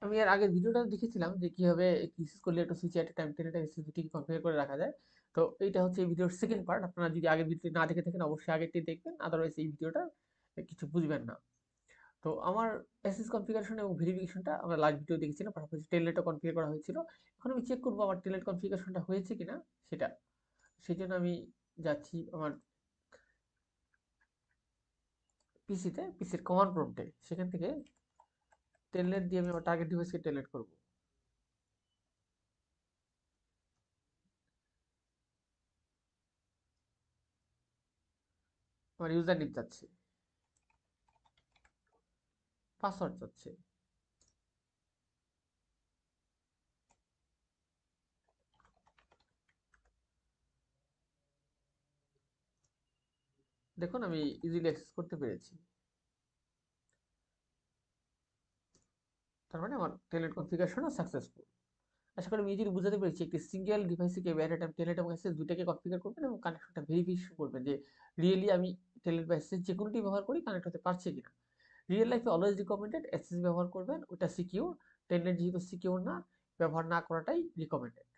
আমি এর আগের ভিডিওটা দেখেছিলাম যে কিভাবে কিসেস করলে একটা সুইচ এট টাইম টেনে টাইম দুটিকে কনফিগার করে রাখা যায়। তো এইটা হচ্ছে এই ভিডিওর সেকেন্ড পার্ট। আপনারা যদি আগের ভিডিওটি না দেখে থাকেন অবশ্যই আগেরটি দেখবেন, আদারওয়াইজ এই ভিডিওটা কিছু বুঝবেন না। তো আমার এসএস কনফিগারেশন এবং ভেরিফিকেশনটা আমরা লাস্ট ভিডিও দেখেছিলাম, পাশাপাশি টেলনেটও কনফিগার করা হয়েছিল। এখন আমি চেক করবো আমার টেলনেট কনফিগারেশনটা হয়েছে কিনা সেটা। সেই জন্য আমি যাচ্ছি আমার পিসিতে, পিসির কমান্ড প্রম্পটে, সেখান থেকে টেলনেট দিয়ে আমি আমার টার্গেট ডিভাইসকে টেলনেট করবো। আমার ইউজার নেম চাচ্ছে, পাসওয়ার্ড চাচ্ছে। দেখুন আমি ইজিলি অ্যাক্সেস করতে পেরেছি। তার মানে আমার টেলনেট কনফিগারেশনও সাকসেসফুল। আশা করি আমি ইজিলি বুঝাতে পেরেছি একটি সিঙ্গেল ডিভাইসে কিভাবে অ্যাট এ টাইম টেলনেট এবং এসএস দুটাকে কনফিগার করবেন এবং কানেকশনটা ভেরিফিকেশন করবেন যে রিয়েলি আমি টেলনেট বা এসএস যে কোনোটি ব্যবহার করি কানেক্ট হতে পারছে কিনা। রিয়েল লাইফে অলওয়েজ রিকমেন্ডেড এসএস ব্যবহার করবেন, ওটা সিকিউর। টেলনেট যেহেতু সিকিউর না, ব্যবহার না করাটাই রিকমেন্ডেড।